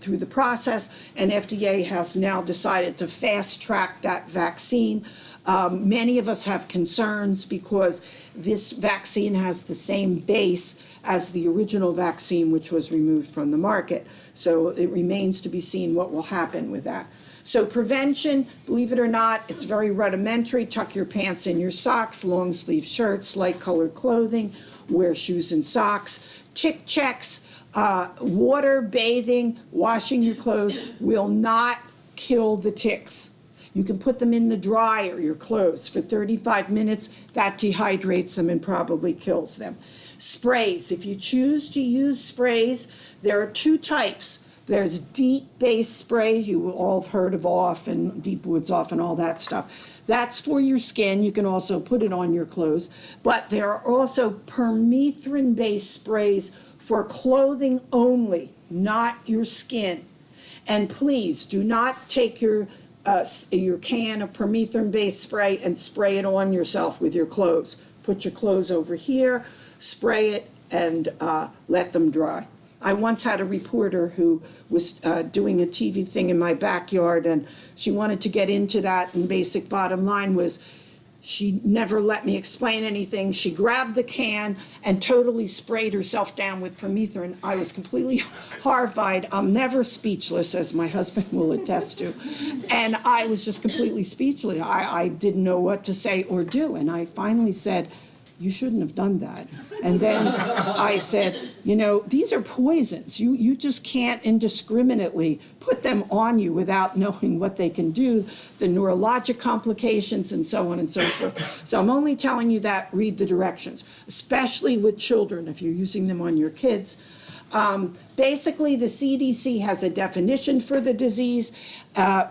through the process, and FDA has now decided to fast track that vaccine. Many of us have concerns because this vaccine has the same base as the original vaccine, which was removed from the market. So it remains to be seen what will happen with that. So prevention, believe it or not, it's very rudimentary. Tuck your pants in your socks, long sleeve shirts, light colored clothing, wear shoes and socks. Tick checks, water, bathing, washing your clothes will not kill the ticks. You can put them in the dryer, your clothes, for 35 minutes. That dehydrates them and probably kills them. Sprays, if you choose to use sprays, there are two types. There's DEET-based spray, you all have heard of Off and Deep Woods Off and all that stuff. That's for your skin. You can also put it on your clothes. But there are also permethrin-based sprays for clothing only, not your skin. And please do not take your can of permethrin-based spray and spray it on yourself with your clothes. Put your clothes over here, spray it, and let them dry. I once had a reporter who was doing a TV thing in my backyard, and she wanted to get into that, and basic bottom line was she never let me explain anything. She grabbed the can and totally sprayed herself down with permethrin. I was completely horrified. I'm never speechless, as my husband will attest to. And I was just completely speechless. I didn't know what to say or do. And I finally said, "You shouldn't have done that." And then I said, you know, these are poisons. You just can't indiscriminately put them on you without knowing what they can do, the neurologic complications and so on and so forth. So I'm only telling you that, read the directions, especially with children if you're using them on your kids. Basically, the CDC has a definition for the disease,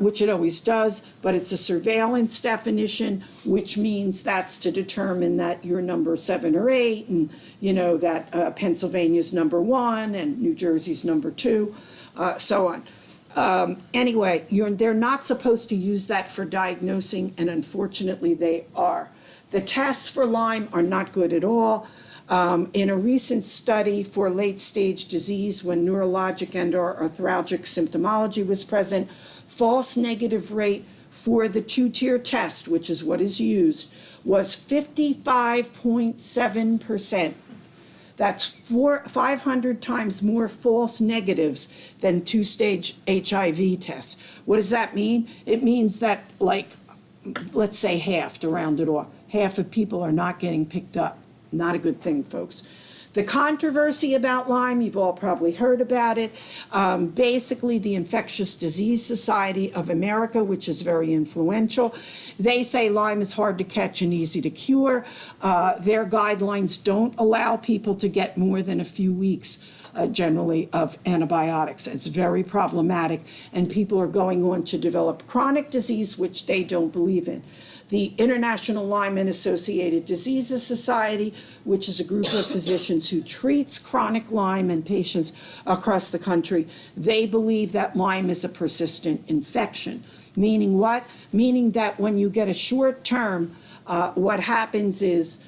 which it always does, but it's a surveillance definition, which means that's to determine that you're number 7 or 8, and you know that Pennsylvania's number 1 and New Jersey's number 2, so on. Anyway, they're not supposed to use that for diagnosing, and unfortunately they are. The tests for Lyme are not good at all. In a recent study for late-stage disease, when neurologic and/or arthralgic symptomology was present, false negative rate for the two-tier test, which is what is used, was 55.7%. That's 500 times more false negatives than two-stage HIV tests. What does that mean? It means that, like, let's say half, to round it off, half of people are not getting picked up. Not a good thing, folks. The controversy about Lyme, you've all probably heard about it. Basically, the Infectious Disease Society of America, which is very influential, they say Lyme is hard to catch and easy to cure. Their guidelines don't allow people to get more than a few weeks generally of antibiotics. It's very problematic, and people are going on to develop chronic disease, which they don't believe in. The International Lyme and Associated Diseases Society, which is a group of physicians who treats chronic Lyme in patients across the country, they believe that Lyme is a persistent infection. Meaning what? Meaning that when you get a short term, what happens is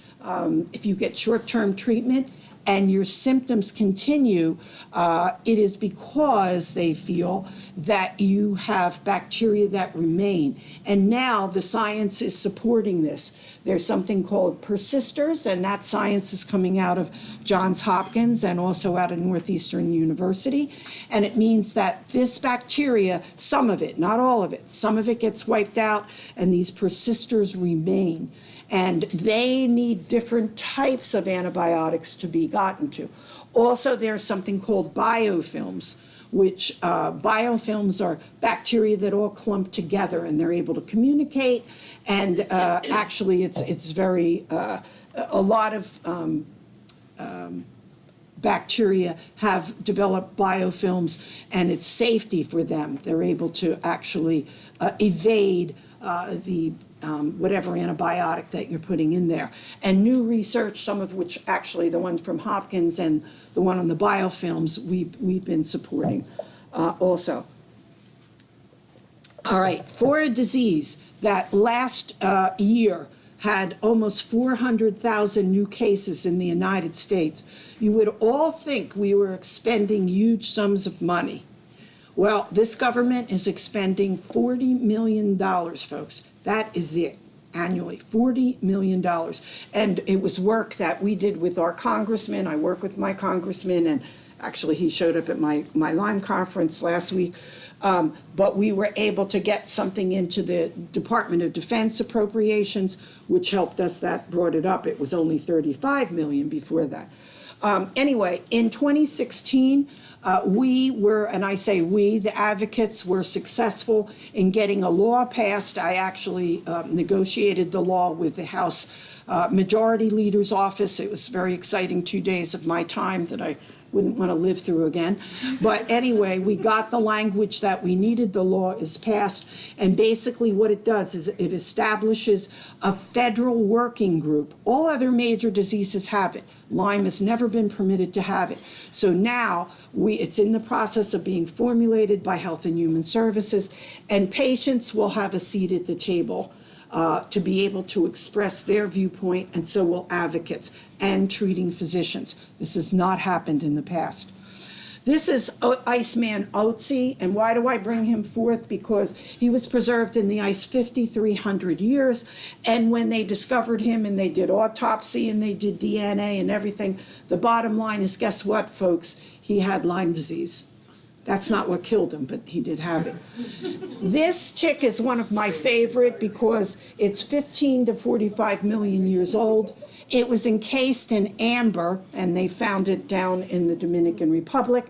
if you get short-term treatment and your symptoms continue, it is because they feel that you have bacteria that remain. And now the science is supporting this. There's something called persisters, and that science is coming out of Johns Hopkins and also out of Northeastern University. And it means that this bacteria, some of it, not all of it, some of it gets wiped out, and these persisters remain. And they need different types of antibiotics to be gotten to. Also, there's something called biofilms, which biofilms are bacteria that all clump together and they're able to communicate. And actually, it's very, a lot of bacteria have developed biofilms, and it's safety for them. They're able to actually evade the whatever antibiotic that you're putting in there. And new research, some of which actually the one from Hopkins and the one on the biofilms, we've been supporting also. All right, for a disease that last year had almost 400,000 new cases in the United States, you would all think we were expending huge sums of money. Well, this government is expending $40 million, folks. That is it, annually, $40 million. And it was work that we did with our congressman. I work with my congressman, and actually he showed up at my Lyme conference last week. But we were able to get something into the Department of Defense appropriations, which helped us. That brought it up. It was only $35 million before that. Anyway, in 2016, we were, and I say we, the advocates, were successful in getting a law passed. I actually negotiated the law with the House Majority Leader's office. It was very exciting 2 days of my time that I wouldn't want to live through again. But anyway, we got the language that we needed. The law is passed. And basically what it does is it establishes a federal working group. All other major diseases have it. Lyme has never been permitted to have it. So now it's in the process of being formulated by Health and Human Services, and patients will have a seat at the table to be able to express their viewpoint, and so will advocates and treating physicians. This has not happened in the past. This is Iceman Otzi, and why do I bring him forth? Because he was preserved in the ice 5,300 years, and when they discovered him and they did autopsy and they did DNA and everything, the bottom line is, guess what, folks? He had Lyme disease. That's not what killed him, but he did have it. This tick is one of my favorite because it's 15 to 45 million years old. It was encased in amber, and they found it down in the Dominican Republic.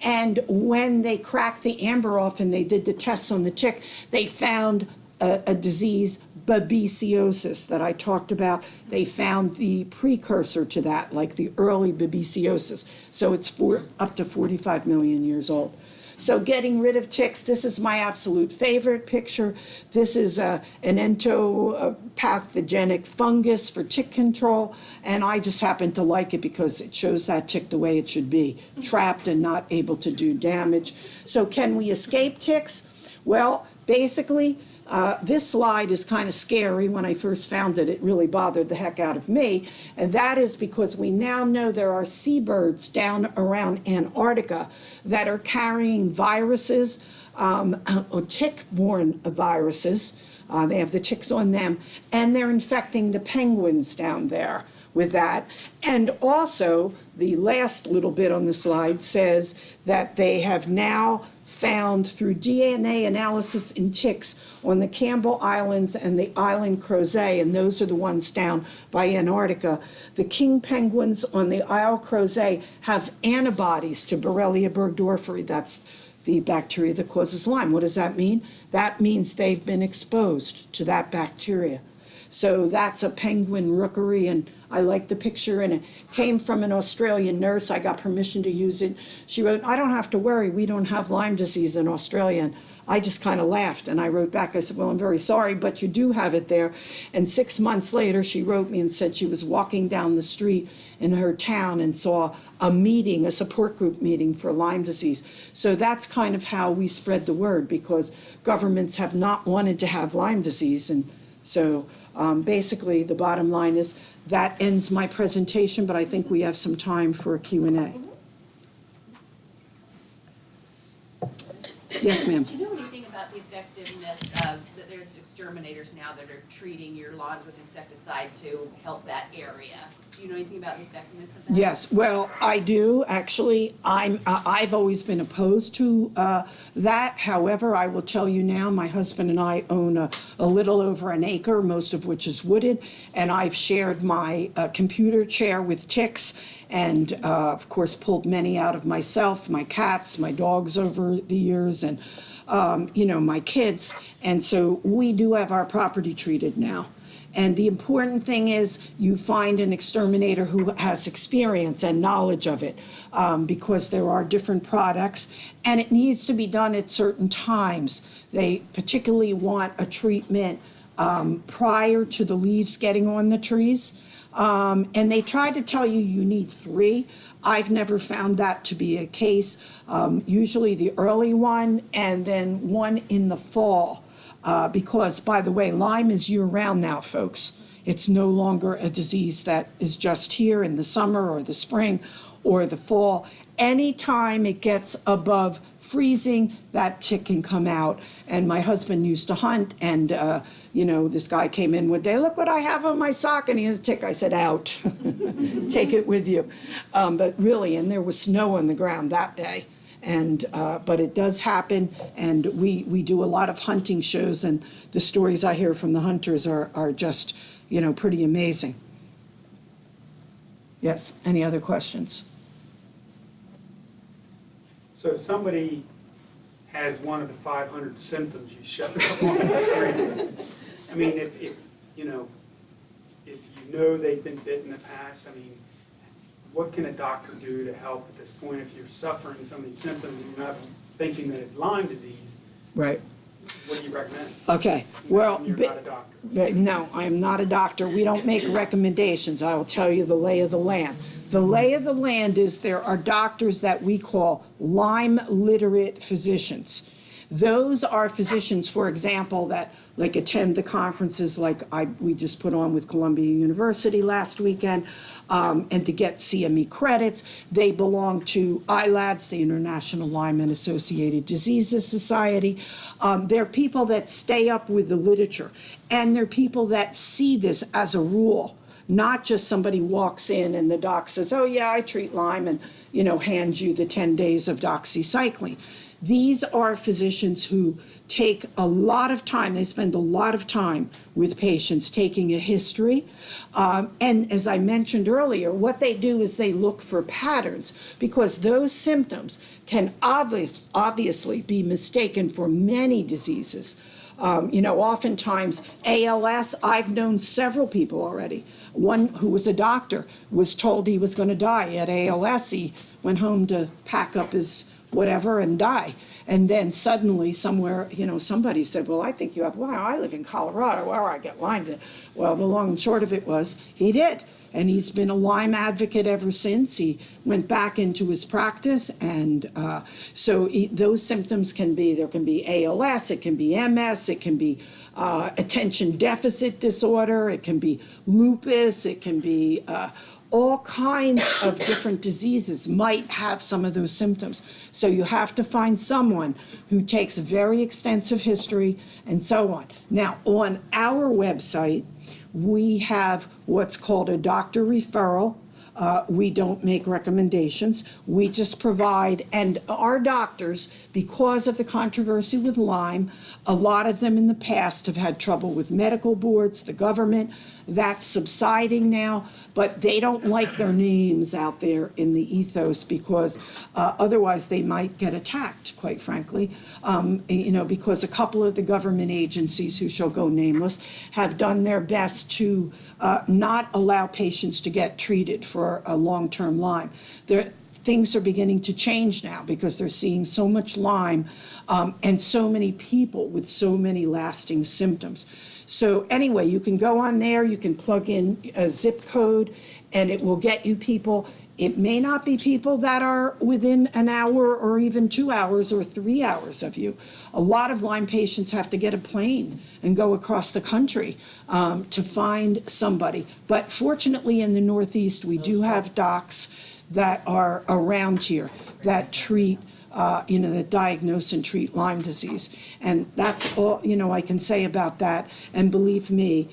And when they cracked the amber off and they did the tests on the tick, they found a disease, babesiosis, that I talked about. They found the precursor to that, like the early babesiosis. So it's up to 45 million years old. So getting rid of ticks, this is my absolute favorite picture. This is an entopathogenic fungus for tick control, and I just happen to like it because it shows that tick the way it should be, trapped and not able to do damage. So can we escape ticks? Well, basically, this slide is kind of scary. When I first found it, it really bothered the heck out of me. And that is because we now know there are seabirds down around Antarctica that are carrying viruses, tick-borne viruses. They have the ticks on them, and they're infecting the penguins down there with that. And also, the last little bit on the slide says that they have now found through DNA analysis in ticks on the Campbell Islands and the island Crozet, and those are the ones down by Antarctica. The king penguins on the Isle Crozet have antibodies to Borrelia burgdorferi. That's the bacteria that causes Lyme. What does that mean? That means they've been exposed to that bacteria. So that's a penguin rookery, and I like the picture, and it came from an Australian nurse. I got permission to use it. She wrote, I don't have to worry, we don't have Lyme disease in Australia. And I just kind of laughed, and I wrote back, I said, well, I'm very sorry, but you do have it there. And 6 months later, she wrote me and said she was walking down the street in her town and saw a meeting, a support group meeting for Lyme disease. So that's kind of how we spread the word, because governments have not wanted to have Lyme disease, and So basically, the bottom line is that ends my presentation, but I think we have some time for a Q&A. Yes, ma'am. Do you know anything about the effectiveness of, that there's exterminators now that are treating your lawns with insecticide to help that area? Do you know anything about the effectiveness of that? Yes, well, I do, actually. I've always been opposed to that. However, I will tell you now, my husband and I own a little over an acre, most of which is wooded, and I've shared my computer chair with ticks, and of course pulled many out of myself, my cats, my dogs over the years, and my kids. And so we do have our property treated now. And the important thing is you find an exterminator who has experience and knowledge of it, because there are different products, and it needs to be done at certain times. They particularly want a treatment prior to the leaves getting on the trees. And they try to tell you you need 3. I've never found that to be a case. Usually the early one and then one in the fall. Because, by the way, Lyme is year-round now, folks. It's no longer a disease that is just here in the summer or the spring or the fall. Anytime it gets above freezing, that tick can come out. And my husband used to hunt, and, this guy came in one day, look what I have on my sock, and he has a tick. I said, out. Take it with you. But really, and there was snow on the ground that day. And but it does happen, and we do a lot of hunting shows, and the stories I hear from the hunters are just, pretty amazing. Yes, any other questions? So if somebody has one of the 500 symptoms you showed up on the screen, I mean, if you know they've been bit in the past, I mean, what can a doctor do to help at this point if you're suffering some of these symptoms and you're not thinking that it's Lyme disease? Right. What do you recommend? Okay. Well, You're not a doctor. no, I am not a doctor. We don't make recommendations. I will tell you the lay of the land. The lay of the land is there are doctors that we call Lyme literate physicians. Those are physicians, for example, that attend the conferences like we just put on with Columbia University last weekend, and to get CME credits. They belong to ILADS, the International Lyme and Associated Diseases Society. They're people that stay up with the literature, and they're people that see this as a rule, not just somebody walks in and the doc says, oh yeah, I treat Lyme, and hands you the 10 days of doxycycline. These are physicians who take a lot of time, they spend a lot of time with patients taking a history. And as I mentioned earlier, what they do is they look for patterns, because those symptoms can obviously be mistaken for many diseases. Oftentimes ALS, I've known several people already. One who was a doctor was told he was going to die at ALS. He went home to pack up his whatever and die. And then suddenly somewhere, somebody said, well, I think you have, wow, I live in Colorado, where I get Lyme. Well, the long and short of it was he did. And he's been a Lyme advocate ever since. He went back into his practice, and those symptoms there can be ALS, it can be MS, it can be attention deficit disorder, it can be lupus, it can be all kinds of different diseases might have some of those symptoms. So you have to find someone who takes a very extensive history and so on. Now, on our website, we have what's called a doctor referral. We don't make recommendations. We just provide, and our doctors, because of the controversy with Lyme, a lot of them in the past have had trouble with medical boards, the government. That's subsiding now, but they don't like their names out there in the ethos, because otherwise they might get attacked, quite frankly, because a couple of the government agencies, who shall go nameless, have done their best to not allow patients to get treated for a long-term Lyme. Things are beginning to change now, because they're seeing so much Lyme and so many people with so many lasting symptoms. So anyway, you can go on there, you can plug in a zip code, and it will get you people. It may not be people that are within an hour or even 2 hours or 3 hours of you. A lot of Lyme patients have to get a plane and go across the country to find somebody. But fortunately in the Northeast, we do have docs that are around here that treat, that diagnose and treat Lyme disease. And that's all, I can say about that. And believe me,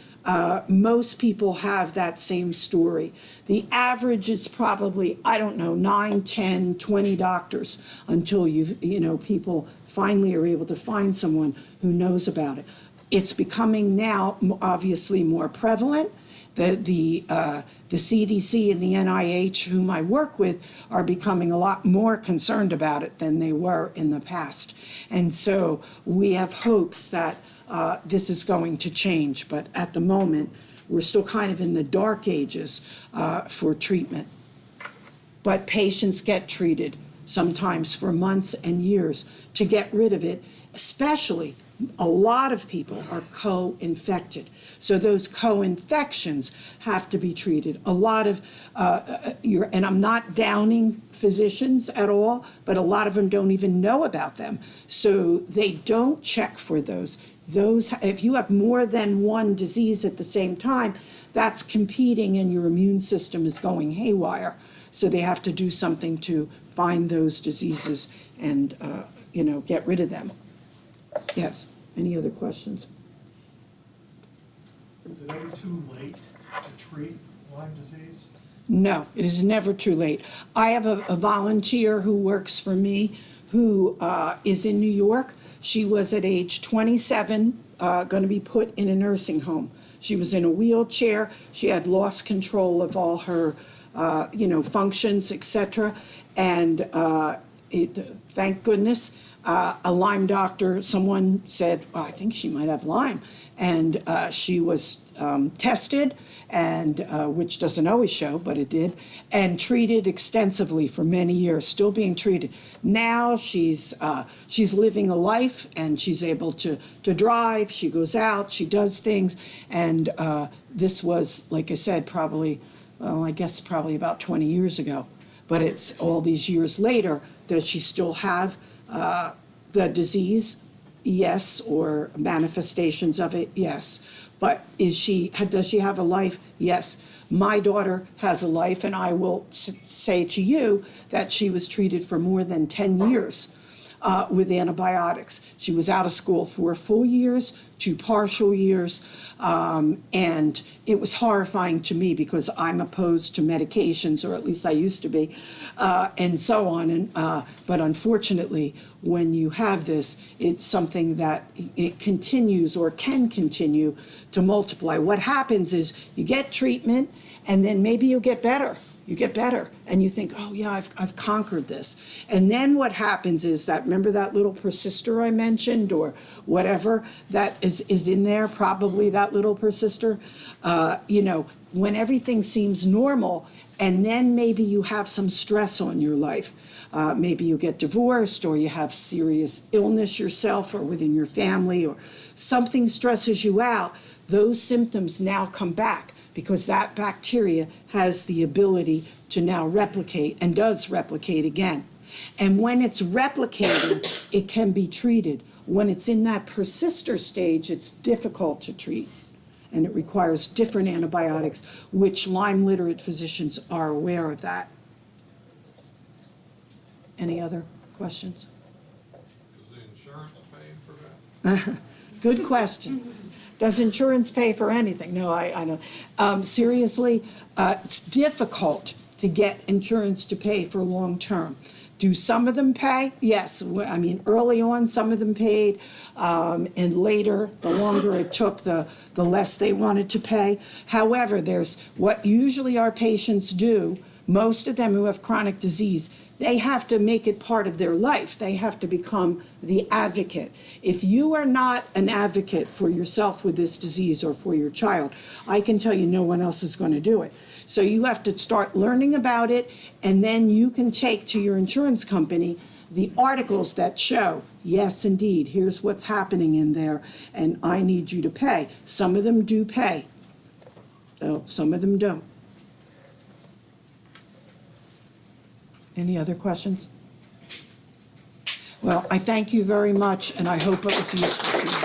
most people have that same story. The average is probably, 9, 10, 20 doctors until people finally are able to find someone who knows about it. It's becoming now obviously more prevalent. The CDC and the NIH, whom I work with, are becoming a lot more concerned about it than they were in the past. And so we have hopes that this is going to change, but at the moment, we're still kind of in the dark ages for treatment. But patients get treated sometimes for months and years to get rid of it, especially a lot of people are co-infected. So those co-infections have to be treated. A lot of, and I'm not downing physicians at all, but a lot of them don't even know about them. So they don't check for those. If you have more than one disease at the same time, that's competing and your immune system is going haywire. So they have to do something to find those diseases and, get rid of them. Yes, any other questions? Is it ever too late to treat Lyme disease? No, it is never too late. I have a volunteer who works for me who is in New York. She was at age 27 going to be put in a nursing home. She was in a wheelchair. She had lost control of all her, functions, etc. And thank goodness, a Lyme doctor, someone said, well, I think she might have Lyme. And she was tested, and which doesn't always show, but it did, and treated extensively for many years, still being treated. Now she's living a life, and she's able to drive. She goes out, she does things, and this was, like I said, probably about 20 years ago. But it's all these years later. Does she still have the disease? Yes, or manifestations of it? Yes. But does she have a life? Yes. My daughter has a life, and I will say to you that she was treated for more than 10 years with antibiotics. She was out of school 4 full years, 2 partial years, and it was horrifying to me because I'm opposed to medications, or at least I used to be, and so on. But unfortunately, when you have this, it's something that it continues or can continue to multiply. What happens is you get treatment, and then maybe you get better. You get better, and you think, oh yeah, I've conquered this. And then what happens is that, remember that little persister I mentioned, or whatever that is in there, probably that little persister, when everything seems normal, and then maybe you have some stress on your life. Maybe you get divorced, or you have serious illness yourself or within your family, or something stresses you out. Those symptoms now come back, because that bacteria has the ability to now replicate, and does replicate again. And when it's replicating, it can be treated. When it's in that persister stage, it's difficult to treat, and it requires different antibiotics, which Lyme literate physicians are aware of that. Any other questions? Is the insurance paying for that? Good question. Does insurance pay for anything? No, I don't. Seriously, it's difficult to get insurance to pay for long term. Do some of them pay? Yes. I mean, early on, some of them paid, and later, the longer it took, the less they wanted to pay. However, there's what usually our patients do, most of them who have chronic disease, they have to make it part of their life. They have to become the advocate. If you are not an advocate for yourself with this disease, or for your child, I can tell you no one else is going to do it. So you have to start learning about it, and then you can take to your insurance company the articles that show, yes, indeed, here's what's happening in there, and I need you to pay. Some of them do pay, though some of them don't. Any other questions? Well, I thank you very much, and I hope it was useful to you.